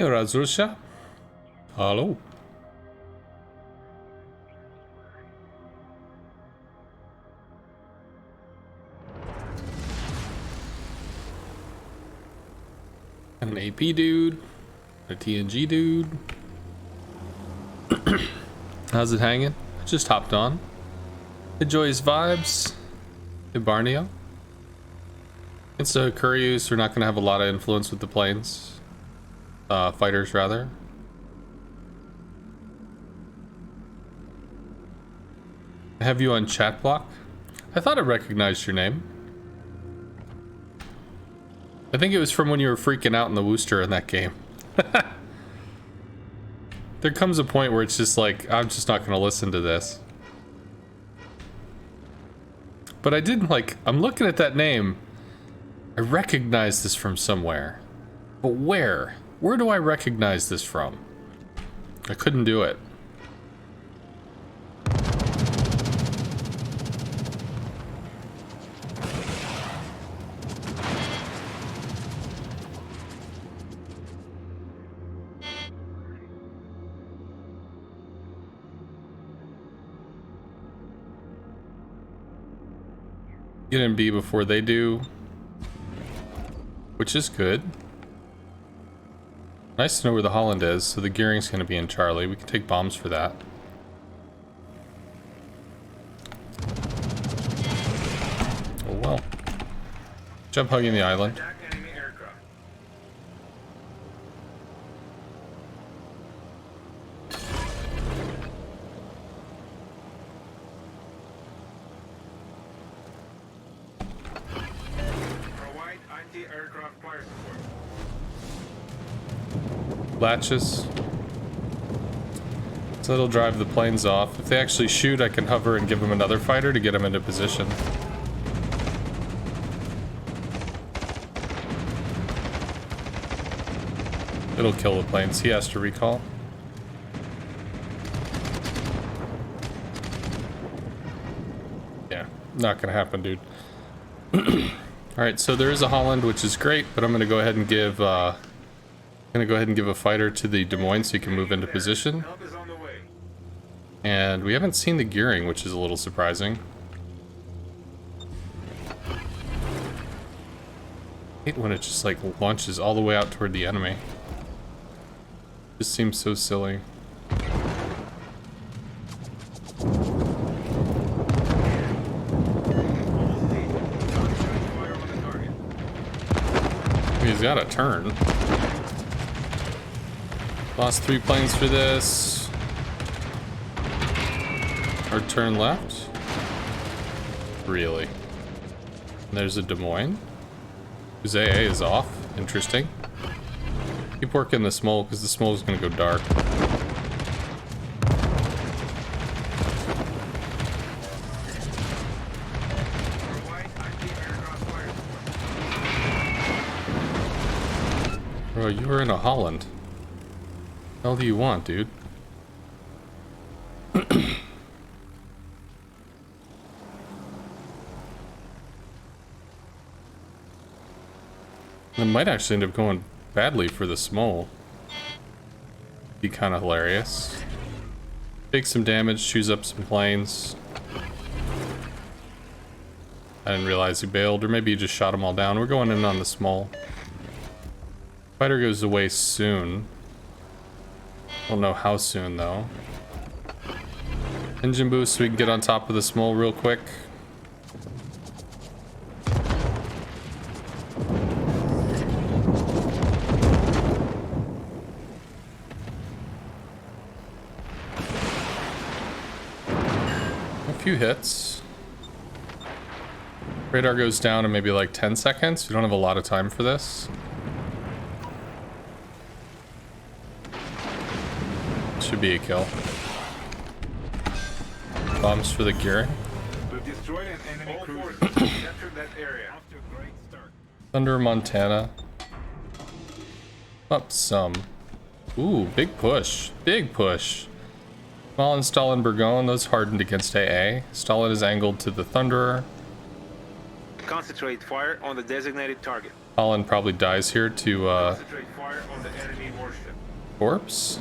Razrusha. Hello. An AP dude. A TNG dude. How's it hanging? I just hopped on. Enjoy his vibes. Hey Barneo. Against the Kuryus, we're not going to have a lot of influence with the planes. Fighters, rather. I have you on chat block. I thought I recognized your name. I think it was from when you were freaking out in the Wooster in that game. There comes a point where it's just like, I'm just not going to listen to this. But I didn't like, I'm looking at that name. I recognize this from somewhere. But where? Where do I recognize this from? I couldn't do it. Get in B before they do, which is good. Nice to know where the Holland is, so the gearing's going to be in Charlie. We can take bombs for that. Oh well. Jump hugging the island. Latches. So it'll drive the planes off. If they actually shoot, I can hover and give them another fighter to get them into position. It'll kill the planes. He has to recall. Yeah, not gonna happen, dude. Alright, so there is a Holland, which is great, but I'm gonna go ahead and give a fighter to the Des Moines so you can move into position. And we haven't seen the gearing, which is a little surprising. I hate when it just like launches all the way out toward the enemy. Just seems so silly. He's got a turn. Lost 3 planes for this. Hard turn left. Really? And there's a Des Moines. Whose AA is off. Interesting. Keep working the small because the small is going to go dark. Bro, you were in a Holland. What the hell do you want, dude? It might actually end up going badly for the small. Be kind of hilarious. Take some damage, choose up some planes. I didn't realize he bailed, or maybe he just shot them all down. We're going in on the small. Fighter goes away soon. Don't know how soon though. Engine boost so we can get on top of the small real quick. A few hits. Radar goes down in maybe like 10 seconds. We don't have a lot of time for this. Should be a kill. Bombs for the gearing. We've destroyed an enemy cruiser. Captured that area. After a great start. Thunder, Montana. Up some. Ooh, big push. Big push. Stalin, Stalin, Burgoyne. Those hardened against AA. Stalin is angled to the Thunderer. Concentrate fire on the designated target. Holland probably dies here to Concentrate fire on the enemy warship. corpse.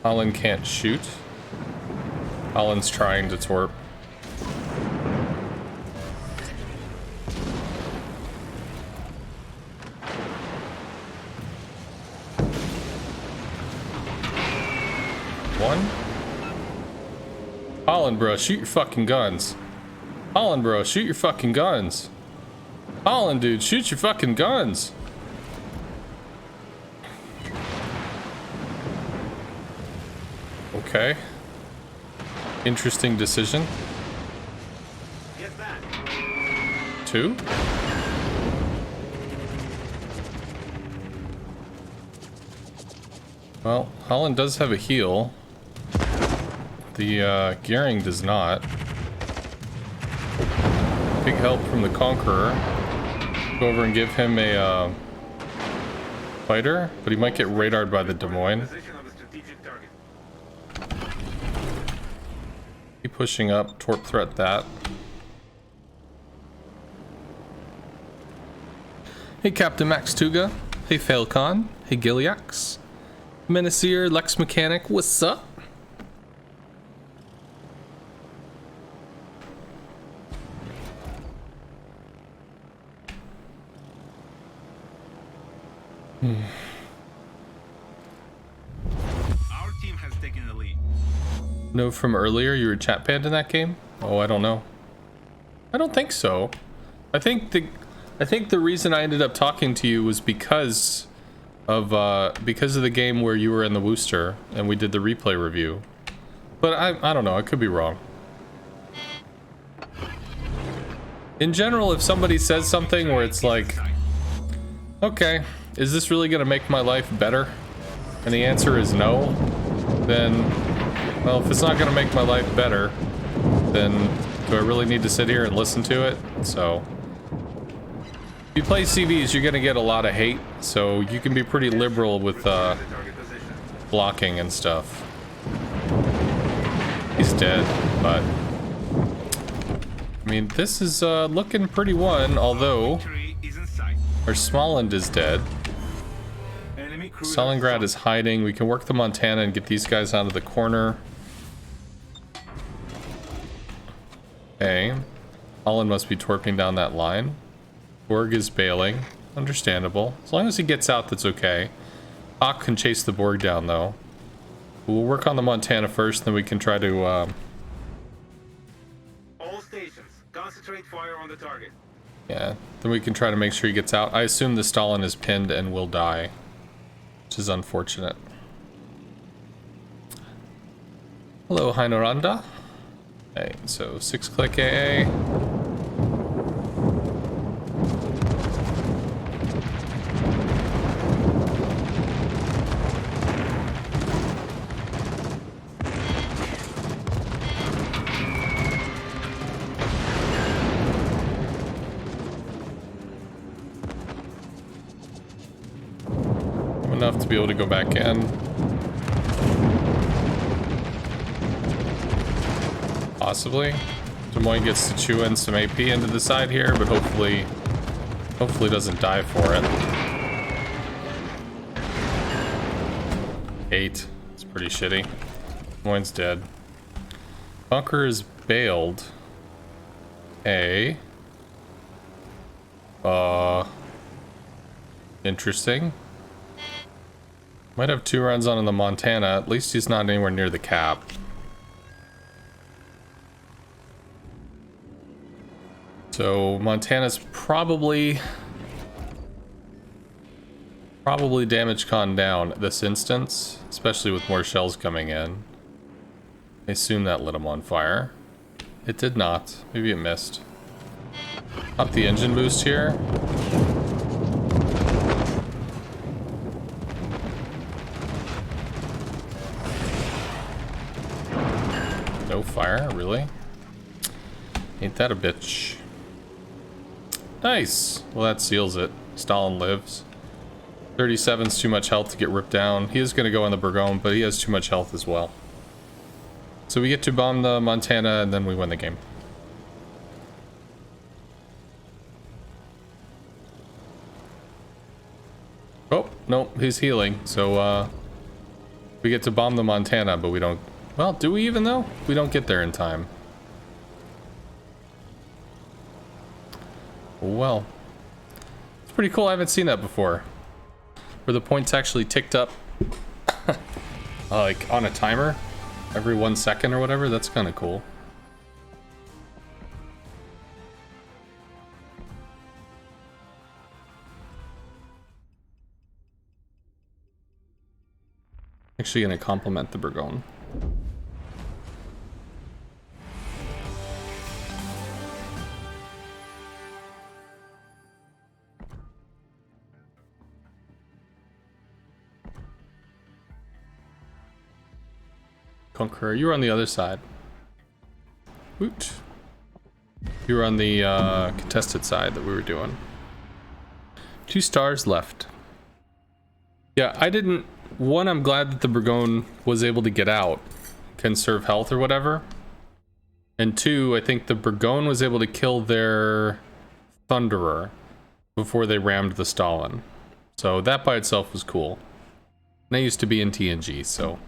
Holland can't shoot. Holland's trying to torp. One. Holland, bro, shoot your fucking guns. Holland, bro, shoot your fucking guns. Holland, dude, shoot your fucking guns. Okay. Interesting decision. Get back. 2. Well, Holland does have a heal. The Gearing does not. Big help from the Conqueror. Go over and give him a fighter, but he might get radared by the Des Moines. Position of the strategic target. Keep pushing up, torp threat that. Hey Captain Max Tuga. Hey Falcon. Hey Giliax. Menacir, Lex Mechanic, what's up? Our team has taken the lead. Know from earlier you were chat banned in that game? Oh, I don't know. I don't think so. I think the reason I ended up talking to you was because of the game where you were in the Wooster and we did the replay review. But I don't know, I could be wrong. In general, if somebody says something where it's like, okay, is this really gonna make my life better? And the answer is no, then, well, if it's not gonna make my life better, then do I really need to sit here and listen to it? So, if you play CVs, you're gonna get a lot of hate, so you can be pretty liberal with blocking and stuff. He's dead, but I mean, this is looking pretty won, although our Smolensk is dead. Stalingrad is hiding. We can work the Montana and get these guys out of the corner. Okay. Holland must be torping down that line. Borg is bailing. Understandable. As long as he gets out, that's okay. Hawk can chase the Borg down, though. We'll work on the Montana first, then we can try to, All stations, concentrate fire on the target. yeah, then we can try to make sure he gets out. I assume the Stalin is pinned and will die, which is unfortunate. Hello, Heinoranda. Okay, so 6-click AA. Enough to be able to go back in. Possibly. Des Moines gets to chew in some AP into the side here, but hopefully doesn't die for it. 8. It's pretty shitty. Des Moines dead. Bunker is bailed. A. Interesting. Might have 2 runs on in the Montana. At least he's not anywhere near the cap. So Montana's probably damage con down this instance, especially with more shells coming in. I assume that lit him on fire. It did not. Maybe it missed. Up the engine boost here. No fire, really? Ain't that a bitch? Nice! Well, that seals it. Stalin lives. 37's too much health to get ripped down. He is going to go on the Burgoyne, but he has too much health as well. So we get to bomb the Montana and then we win the game. Oh, nope, he's healing. So, we get to bomb the Montana, but we don't... Well, do we even though? We don't get there in time. Well. It's pretty cool, I haven't seen that before. Where the points actually ticked up, like, on a timer. Every 1 second or whatever, that's kind of cool. Actually gonna compliment the Burgon. Conqueror, you were on the other side. Woot. You were on the contested side that we were doing. 2 stars left. Yeah, I didn't... One, I'm glad that the Burgon was able to get out, conserve health or whatever. And 2, I think the Burgon was able to kill their Thunderer before they rammed the Stalin. So that by itself was cool. And I used to be in TNG, so...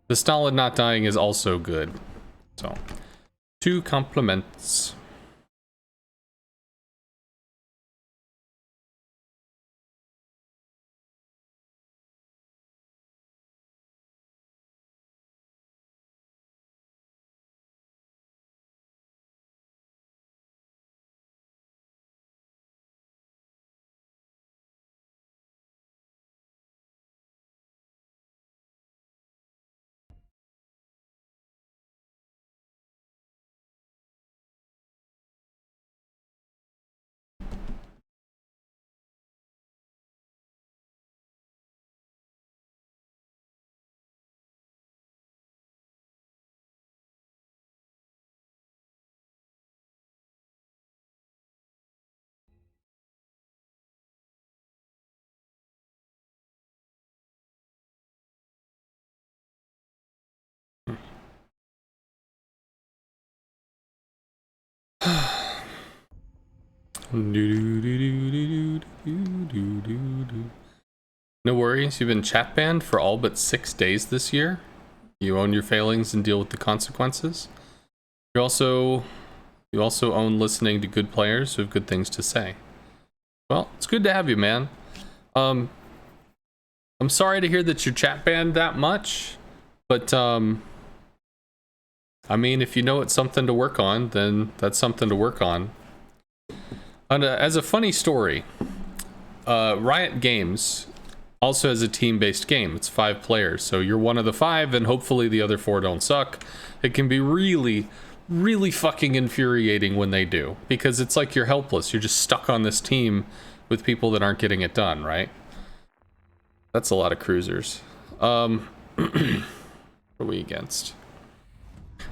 The Stalin not dying is also good. So, 2 compliments. No worries, you've been chat banned for all but 6 days this year. You own your failings and deal with the consequences. You also own listening to good players who have good things to say. Well, it's good to have you, man. I'm sorry to hear that you're chat banned that much, but I mean, if you know it's something to work on, then that's something to work on. And as a funny story, Riot Games also has a team-based game. It's 5 players, so you're one of the 5, and hopefully the other 4 don't suck. It can be really, really fucking infuriating when they do, because it's like you're helpless. You're just stuck on this team with people that aren't getting it done, right? That's a lot of cruisers. What are we against?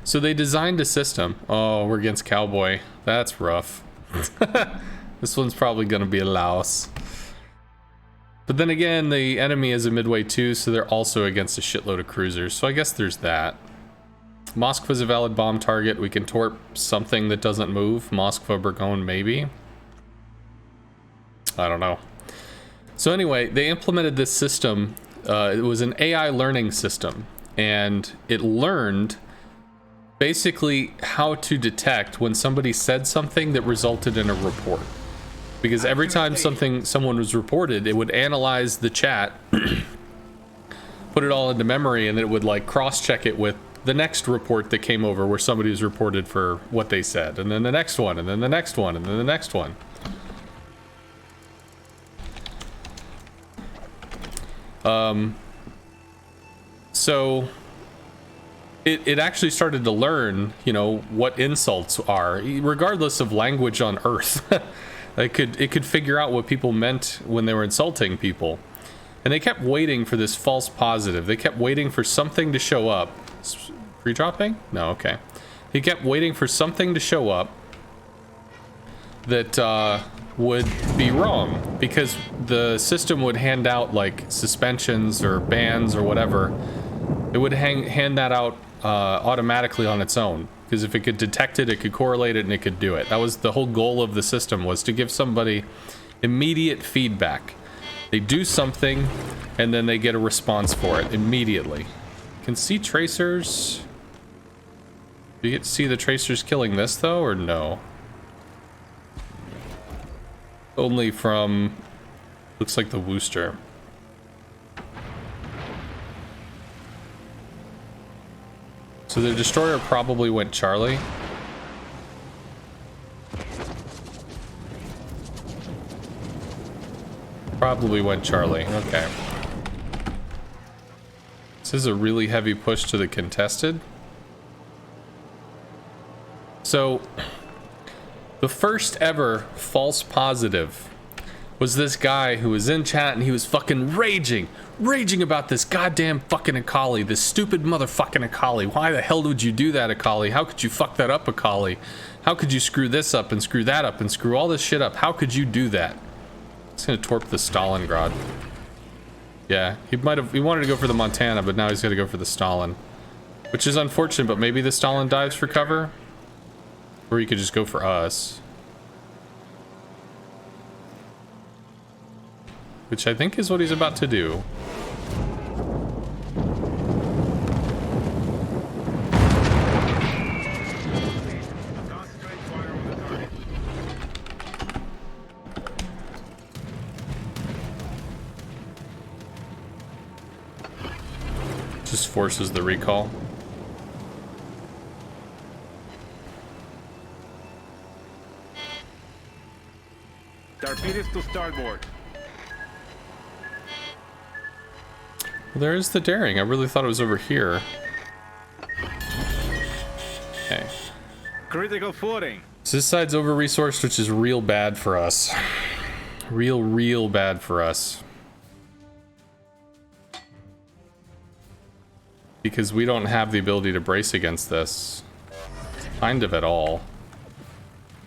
So they designed a system. Oh, we're against Cowboy. That's rough. This one's probably gonna be a louse. But then again, the enemy is a Midway too, so they're also against a shitload of cruisers. So I guess there's that. Moskva's a valid bomb target. We can torp something that doesn't move. Moskva, Burgon, maybe. I don't know. So anyway, they implemented this system. It was an AI learning system, and it learned basically how to detect when somebody said something that resulted in a report. Because every time someone was reported, it would analyze the chat, put it all into memory, and then it would like cross-check it with the next report that came over where somebody was reported for what they said, and then the next one, and then the next one, and then the next one. So it actually started to learn, you know, what insults are, regardless of language on Earth. It could figure out what people meant when they were insulting people. And they kept waiting for this false positive. They kept waiting for something to show up. Pre-dropping? No, okay. He kept waiting for something to show up that would be wrong, because the system would hand out like suspensions or bans or whatever. It would hand that out automatically on its own. Because if it could detect it, it could correlate it, and it could do it. That was the whole goal of the system, was to give somebody immediate feedback. They do something, and then they get a response for it immediately. Can see tracers. Do you get to see the tracers killing this, though, or no? Only from... looks like the Wooster. So the destroyer probably went Charlie. Probably went Charlie. Okay. This is a really heavy push to the contested. So, the first ever false positive was this guy who was in chat and he was fucking raging about this goddamn fucking Akali, this stupid motherfucking Akali. Why the hell would you do that, Akali? How could you fuck that up, Akali? How could you screw this up and screw that up and screw all this shit up? How could you do that? It's gonna torp the Stalingrad. Yeah, he wanted to go for the Montana, but now he's gonna go for the Stalin. Which is unfortunate, but maybe the Stalin dives for cover? Or he could just go for us. Which I think is what he's about to do. Concentrate fire on the target. Just forces the recall. Torpedoes to starboard. Well, there is the daring. I really thought it was over here. Okay. Critical footing. So this side's over-resourced, which is real bad for us. Real bad for us. Because we don't have the ability to brace against this. Kind of at all.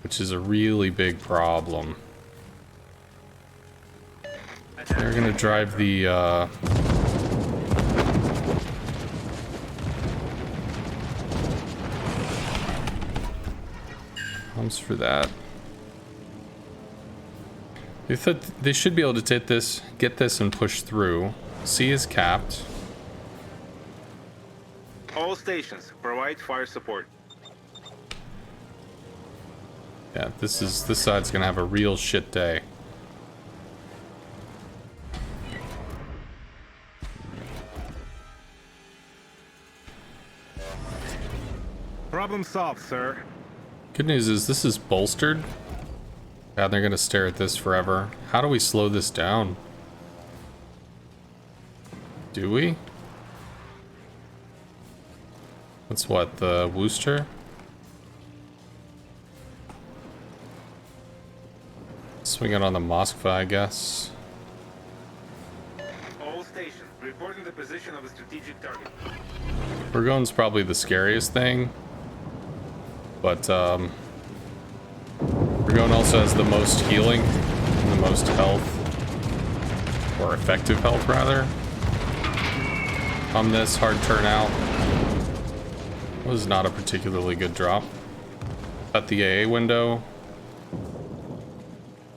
Which is a really big problem. They're gonna drive the, Comes for that. They thought they should be able to get this and push through. C is capped. All stations provide fire support. Yeah, this side's gonna have a real shit day. Problem solved, sir. Good news is this is bolstered. God, they're gonna stare at this forever. How do we slow this down? Do we? That's what, the Wooster? Swing it on the Moskva, I guess. All stations reporting the position of a strategic target. Burgone's probably the scariest thing. But, Burgone also has the most healing and the most health. Or effective health, rather. On this hard turnout. Was not a particularly good drop. At the AA window.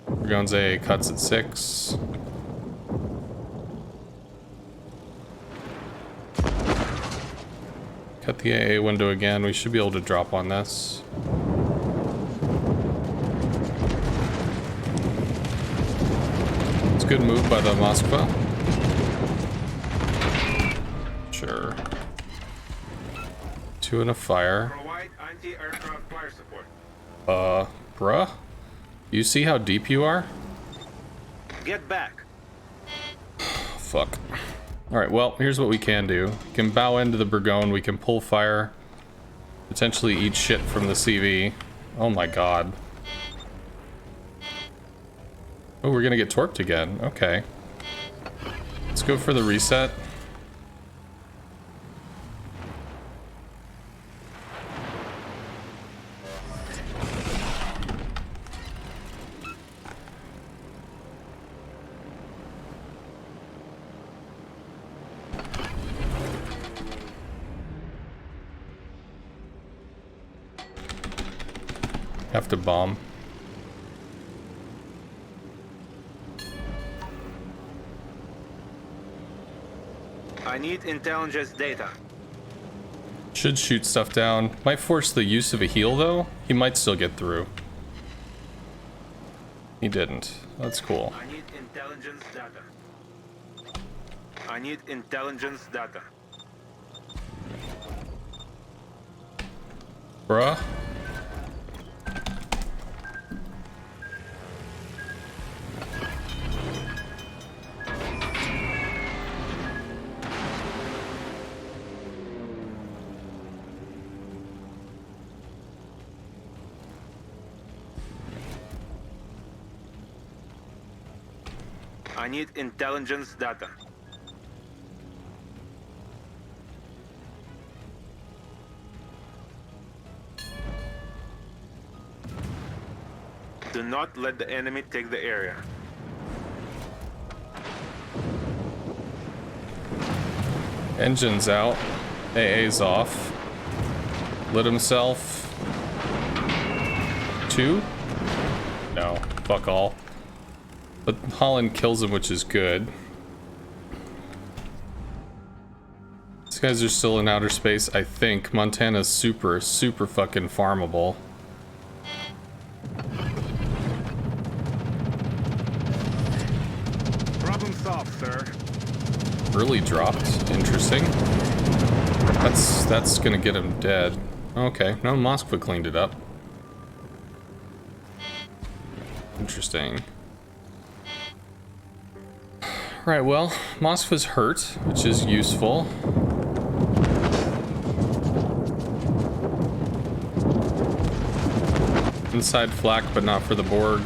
Burgone's AA cuts at 6. Cut the AA window again. We should be able to drop on this. It's a good move by the Moskva. Sure. 2 and a fire. Provide anti-aircraft fire support. Bruh? You see how deep you are? Get back. Fuck. Alright, well, here's what we can do. We can bow into the Burgone, we can pull fire, potentially eat shit from the CV. Oh my god. Oh, we're gonna get torped again. Okay. Let's go for the reset. Have to bomb. I need intelligence data. Should shoot stuff down. Might force the use of a heal though. He might still get through. He didn't. That's cool. I need intelligence data. I need intelligence data. Bruh. I need intelligence data. Do not let the enemy take the area. Engine's out. AA's off. Lit himself. 2? No. Fuck all. But Holland kills him, which is good. These guys are still in outer space, I think. Montana's super fucking farmable. Problem solved, sir. Really dropped. Interesting. That's gonna get him dead. Okay, no, Moskva cleaned it up. Interesting. Right, well, Moskva's hurt, which is useful. Inside flak, but not for the Borg.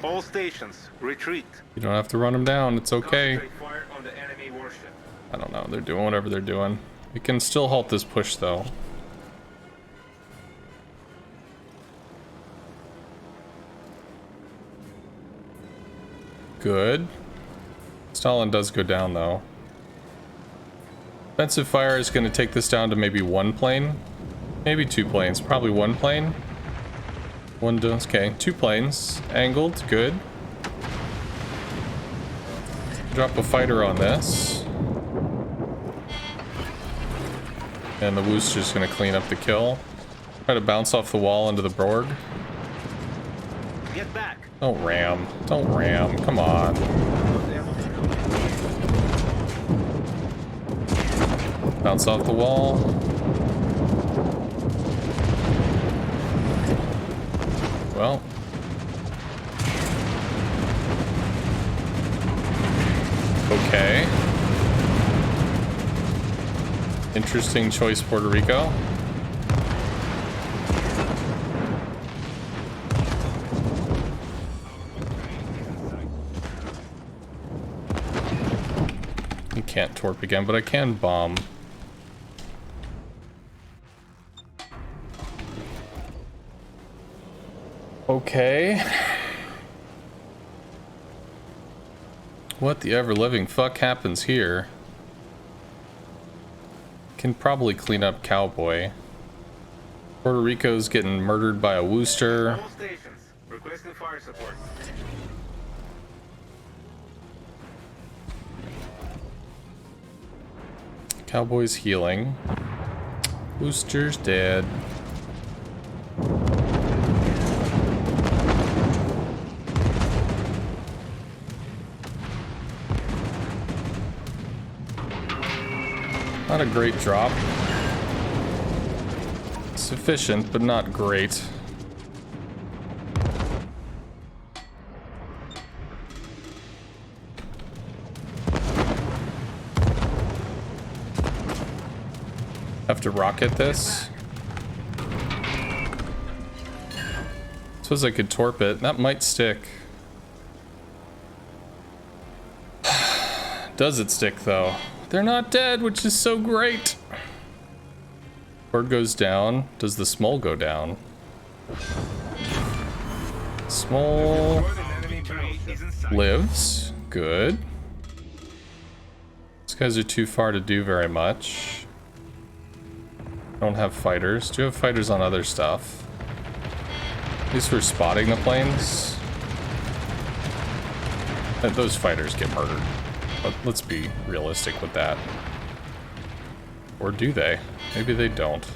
All stations, retreat. You don't have to run him down, it's okay. Concentrate fire on the enemy warship. I don't know, they're doing whatever they're doing. We can still halt this push, though. Good. Stalin does go down, though. Offensive fire is going to take this down to maybe 1 plane. Maybe 2 planes. Probably 1 plane. Okay, 2 planes. Angled, good. Drop a fighter on this. And the Wooster's gonna clean up the kill. Try to bounce off the wall into the Borg. Get back. Don't ram. Don't ram. Come on. Bounce off the wall. Well. Okay. Interesting choice, Puerto Rico. You can't torp again, but I can bomb. Okay. What the ever-living fuck happens here? Can probably clean up Cowboy. Puerto Rico's getting murdered by a Wooster. All stations, requesting fire support. Cowboy's healing. Wooster's dead. Not a great drop. Sufficient, but not great. Have to rocket this. Suppose I could torp it. That might stick. Does it stick though? They're not dead, which is so great. Bird goes down. Does the Small go down? Small. Enemy battleship. lives. Good. These guys are too far to do very much. Don't have fighters. Do have fighters on other stuff. At least we're spotting the planes. Those fighters get murdered. But let's be realistic with that. Or do they? Maybe they don't.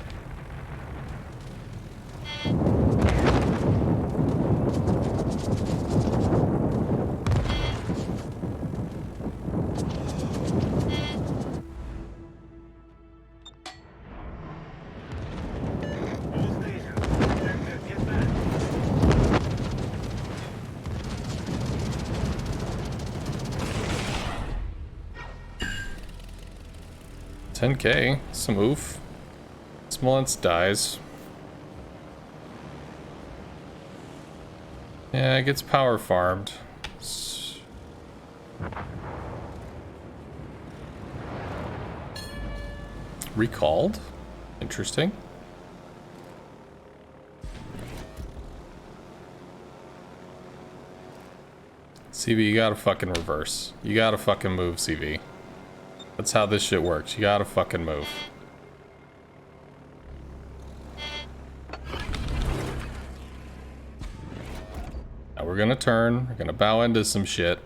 $10K, some oof. Smolensk dies. Yeah, it gets power farmed. Recalled? Interesting. CV, you gotta fucking reverse. You gotta fucking move, CV. That's how this shit works. You gotta fucking move. Now we're gonna turn. We're gonna bow into some shit.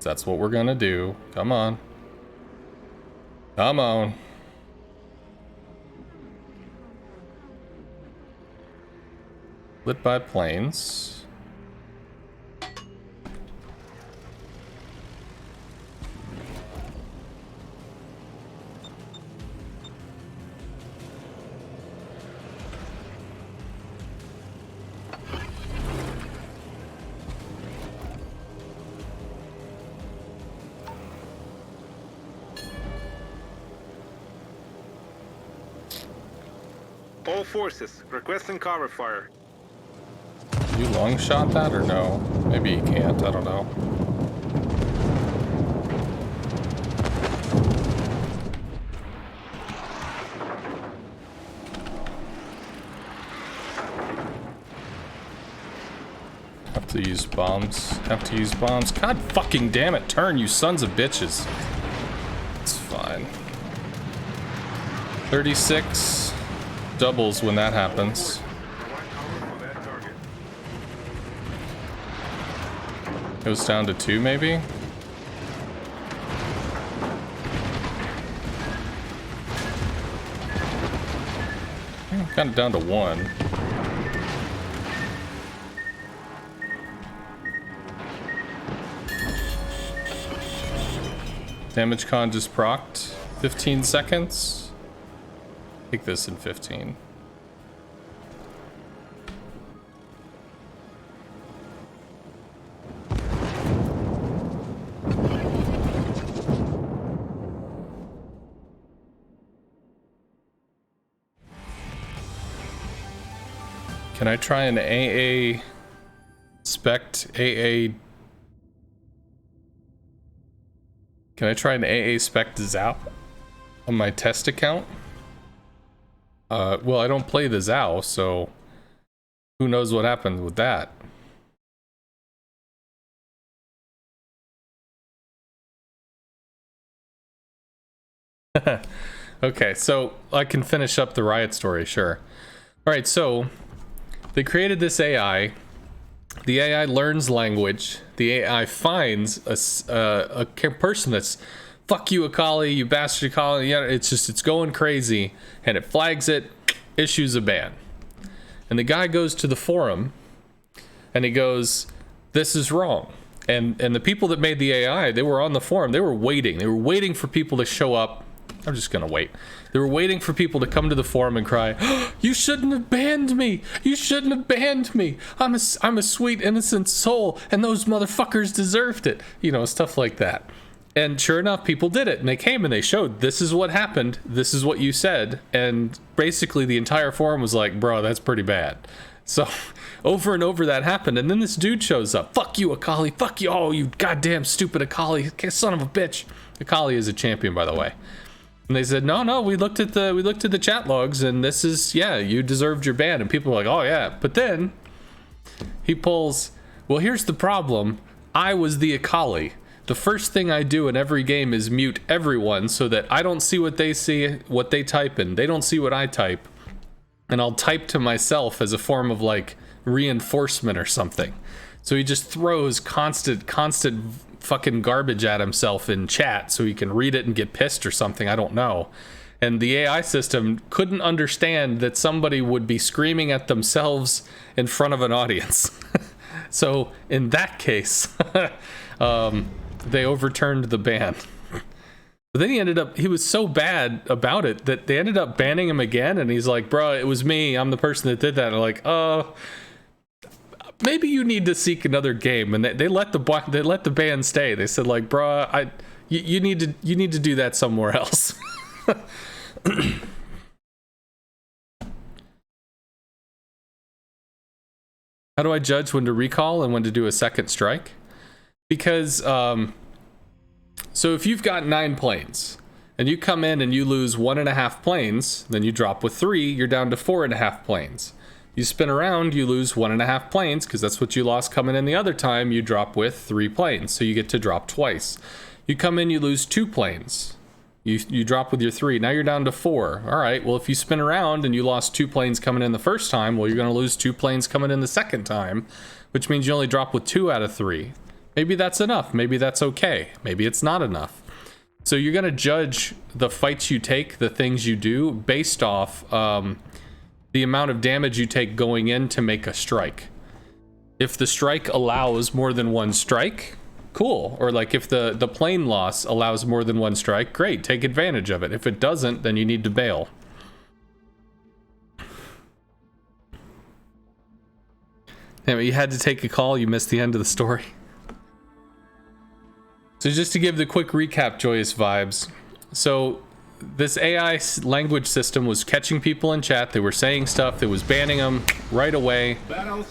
That's what we're gonna do. Come on. Come on. Lit by planes. All forces, requesting cover fire. You long shot that or no? Maybe you can't, I don't know. Have to use bombs. Have to use bombs. God fucking damn it, turn, you sons of bitches. It's fine. 36. Doubles when that happens. Goes down to 2 maybe? Kind of down to 1. Damage con just procced. 15 seconds. Take this in 15. Can I try an AA spect AA? Can I try an AA spect Zao on my test account? Well, I don't play the Zao, so who knows what happens with that. Okay, so I can finish up the riot story, sure. Alright, so they created this AI. The AI learns language. The AI finds a person that's fuck you, Akali, you bastard Akali. Yeah, it's going crazy, and it flags it, issues a ban. And the guy goes to the forum, and he goes, "This is wrong." And the people that made the AI, they were on the forum. They were waiting. They were waiting for people to show up. I'm just gonna wait. They were waiting for people to come to the forum and cry, "Oh, you shouldn't have banned me. You shouldn't have banned me. I'm a sweet innocent soul, and those motherfuckers deserved it." You know, stuff like that. And sure enough, people did it, and they came and they showed, this is what happened, this is what you said, and basically the entire forum was like, bro, that's pretty bad. So over and over that happened, and then this dude shows up, fuck you, Akali, fuck you, oh, you goddamn stupid Akali, son of a bitch. Akali is a champion, by the way. And they said, no, we looked at the chat logs, and this is, yeah, you deserved your ban. And people were like, oh yeah. But then he pulls, well, here's the problem. I was the Akali. The first thing I do in every game is mute everyone so that I don't see what they see, what they type, and they don't see what I type. And I'll type to myself as a form of like reinforcement or something. So he just throws constant fucking garbage at himself in chat so he can read it and get pissed or something. I don't know. And the AI system couldn't understand that somebody would be screaming at themselves in front of an audience. So in that case, they overturned the ban. But then he was so bad about it that they ended up banning him again. And he's like, bro, it was me. I'm the person that did that. And I'm like, maybe you need to seek another game. And they let the ban stay. They said like, bro, you need to do that somewhere else. How do I judge when to recall and when to do a second strike? Because, so if you've got 9 planes and you come in and you lose 1.5 planes, then you drop with 3, you're down to 4.5 planes. You spin around, you lose 1.5 planes because that's what you lost coming in the other time, you drop with 3 planes. So you get to drop twice. You come in, you lose 2 planes. You drop with your 3. Now you're down to 4. All right, well, if you spin around and you lost 2 planes coming in the first time, well, you're going to lose 2 planes coming in the second time, which means you only drop with 2 out of 3. Maybe that's enough. Maybe that's okay. Maybe it's not enough. So you're going to judge the fights you take, the things you do, based off the amount of damage you take going in to make a strike. If the strike allows more than 1 strike, cool. Or like if the plane loss allows more than 1 strike, great, take advantage of it. If it doesn't, then you need to bail. Anyway, you had to take a call, you missed the end of the story. So just to give the quick recap, Joyous Vibes. So this AI language system was catching people in chat. They were saying stuff that was banning them right away.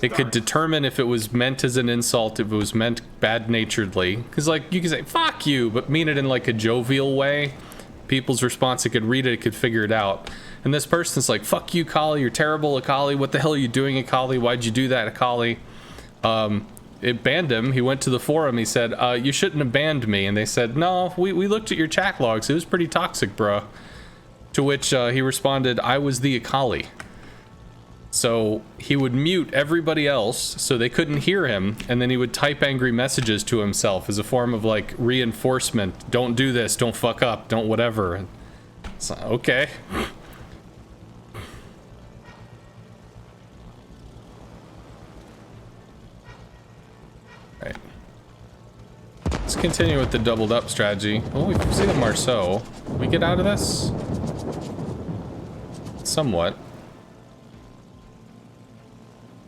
It could determine if it was meant as an insult, if it was meant bad-naturedly. Because, like, you can say, fuck you, but mean it in, like, a jovial way. People's response, it could read it, it could figure it out. And this person's like, fuck you, Akali, you're terrible, Akali. What the hell are you doing, Akali? Why'd you do that, Akali? It banned him. He went to the forum. He said, you shouldn't have banned me. And they said, no, we looked at your chat logs. It was pretty toxic, bro. To which he responded, I was the Akali. So he would mute everybody else so they couldn't hear him. And then he would type angry messages to himself as a form of like reinforcement. Don't do this. Don't fuck up. Don't whatever. And it's like, okay. Let's continue with the doubled up strategy. Well, we've seen a Marceau. Can we get out of this? Somewhat.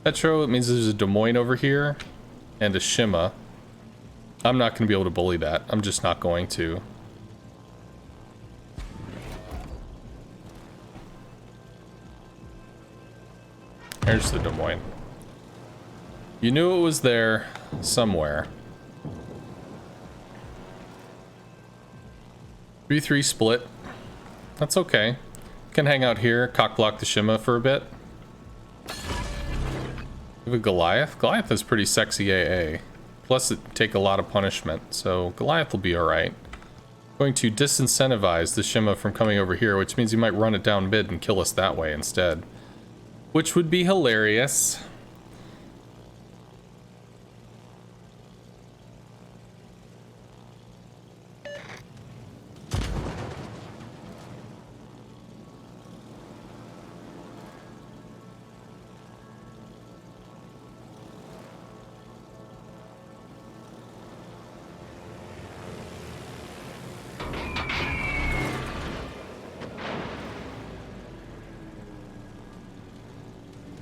Petro, it means there's a Des Moines over here. And a Shima. I'm not going to be able to bully that. I'm just not going to. There's the Des Moines. You knew it was there somewhere. 3-3 split. That's okay. Can hang out here, cock block the Shima for a bit. We have a Goliath. Goliath is pretty sexy AA. Plus it take a lot of punishment, so Goliath will be alright. Going to disincentivize the Shima from coming over here, which means he might run it down mid and kill us that way instead. Which would be hilarious.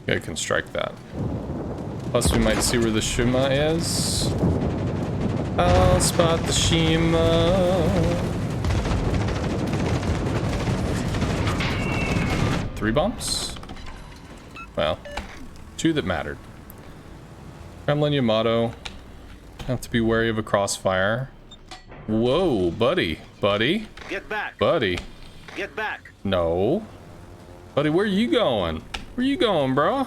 I can strike that. Plus we might see where the Shima is. I'll spot the Shima. 3 bumps? Well, 2 that mattered. Kremlin Yamato. Have to be wary of a crossfire. Whoa, buddy. Buddy? Get back. Buddy. Get back. No. Buddy, where are you going? Where you going, bro?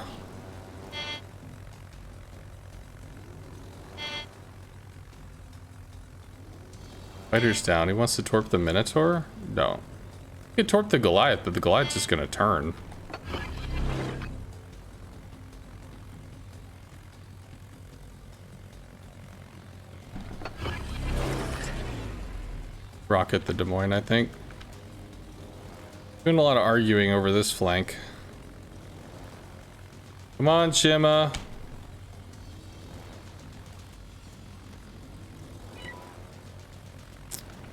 Fighter's down. He wants to torp the Minotaur? No. He could torp the Goliath, but the Goliath's just gonna turn. Rocket the Des Moines, I think. Doing a lot of arguing over this flank. Come on, Shima.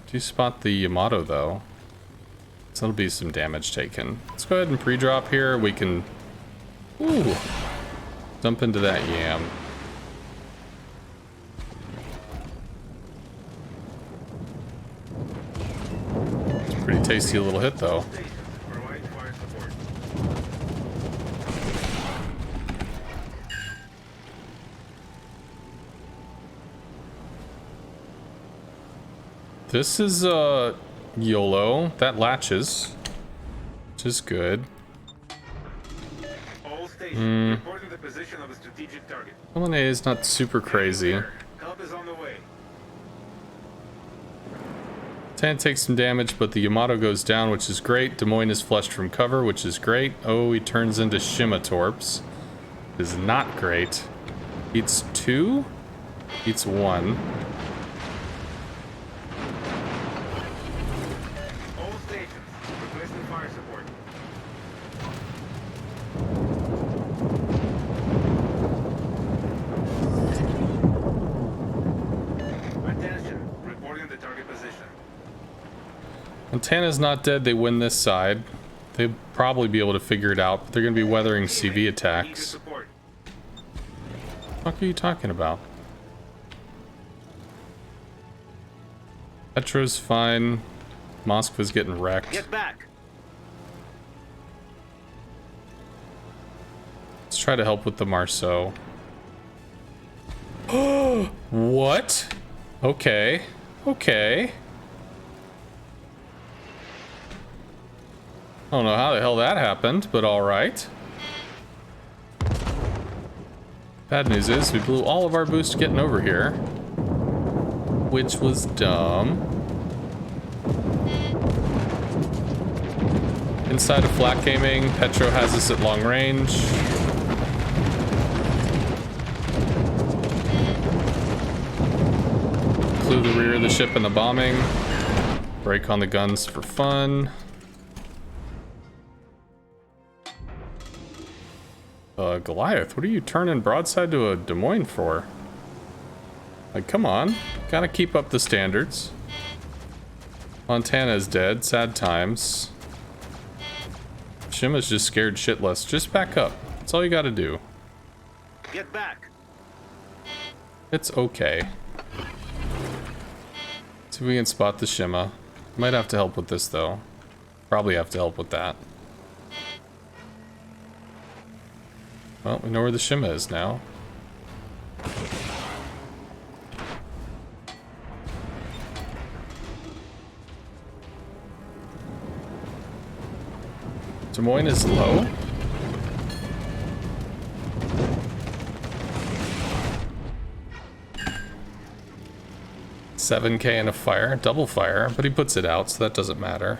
Do you spot the Yamato, though? So that'll be some damage taken. Let's go ahead and pre-drop here. We can... Ooh! Dump into that yam. It's a pretty tasty little hit, though. This is YOLO. That latches, which is good. All stations reporting the position of a strategic target. LNA is not super crazy. Help is on the way. Tan takes some damage, but the Yamato goes down, which is great. Des Moines is flushed from cover, which is great. Oh, he turns into Shima Torps. Is not great. Eats 2? Eats 1. Montana's not dead, they win this side. They'll probably be able to figure it out, but they're going to be weathering CV attacks. What the fuck are you talking about? Petro's fine. Moskva's getting wrecked. Get back. Let's try to help with the Marceau. What? Okay. Okay. I don't know how the hell that happened, but alright. Bad news is we blew all of our boost getting over here, which was dumb. Inside of flak gaming, Petro has us at long range. Clue the rear of the ship in the bombing. Break on the guns for fun. Goliath, what are you turning broadside to a Des Moines for? Like, come on. Gotta keep up the standards. Montana's dead. Sad times. Shima's just scared shitless. Just back up. That's all you gotta do. Get back. It's okay. See if we can spot the Shima. Might have to help with this, though. Probably have to help with that. Well, we know where the Shima is now. Des Moines is low. $7K and a fire, double fire, but he puts it out, so that doesn't matter.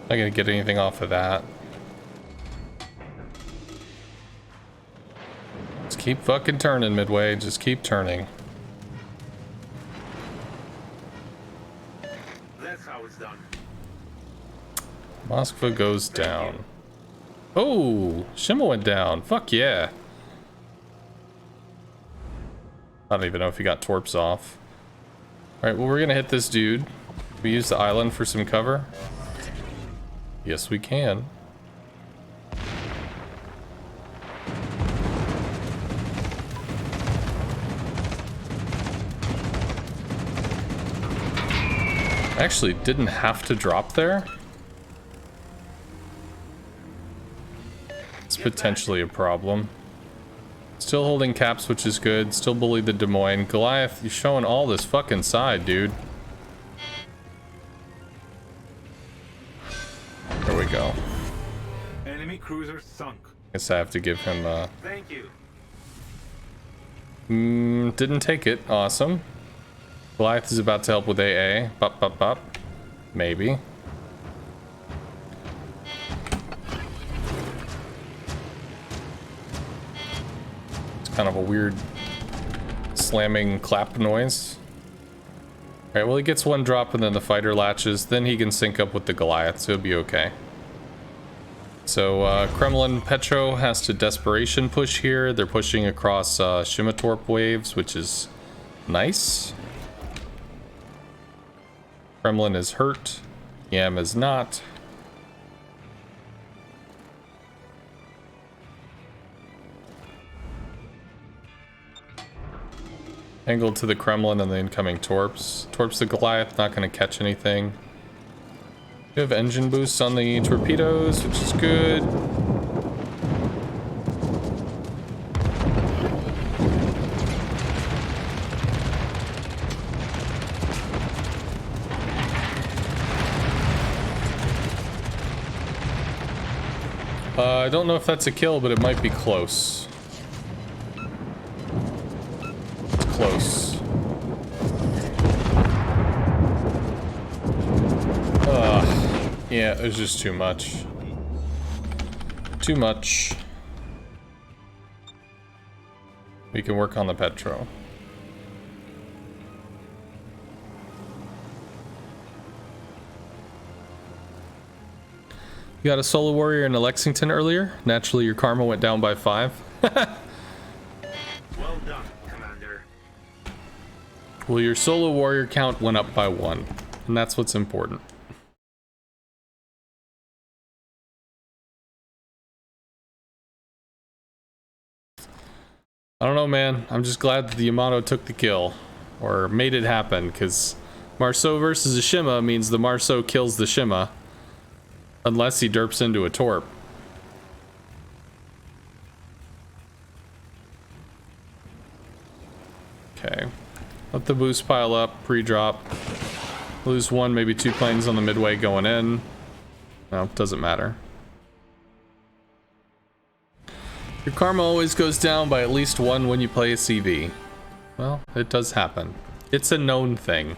Not gonna get anything off of that. Just keep fucking turning, Midway. Just keep turning. That's how it's done. Moskva goes down. Oh, Shima went down. Fuck yeah. I don't even know if he got torps off. Alright, well, we're gonna hit this dude. We use the island for some cover. Yes, we can. Actually, didn't have to drop there. It's potentially a problem. Still holding caps, which is good. Still bully the Des Moines. Goliath, you're showing all this fucking side, dude. There we go. Enemy cruiser sunk. Guess I have to give him Thank you. Didn't take it. Awesome. Goliath is about to help with AA. Bop, bop, bop. Maybe. It's kind of a weird slamming clap noise. Alright, well he gets one drop and then the fighter latches. Then he can sync up with the Goliath, so he'll be okay. So Kremlin Petro has to desperation push here. They're pushing across Shimatorp waves, which is nice. Kremlin is hurt. Yam is not. Angled to the Kremlin and the incoming Torps. Torps the Goliath, not going to catch anything. We have engine boosts on the torpedoes, which is good. I don't know if that's a kill, but it might be close. It's close. Yeah, it was just too much. Too much. We can work on the Petro. You got a solo warrior in a Lexington earlier? Naturally, your karma went down by 5. Well done, Commander. Well, your solo warrior count went up by 1, and that's what's important. I don't know, man. I'm just glad that the Yamato took the kill, or made it happen, because Marceau versus a Shima means the Marceau kills the Shima, unless he derps into a Torp. Okay. Let the boost pile up, pre-drop. Lose 1, maybe 2 planes on the Midway going in. No, doesn't matter. Your karma always goes down by at least 1 when you play a CV. Well, it does happen. It's a known thing.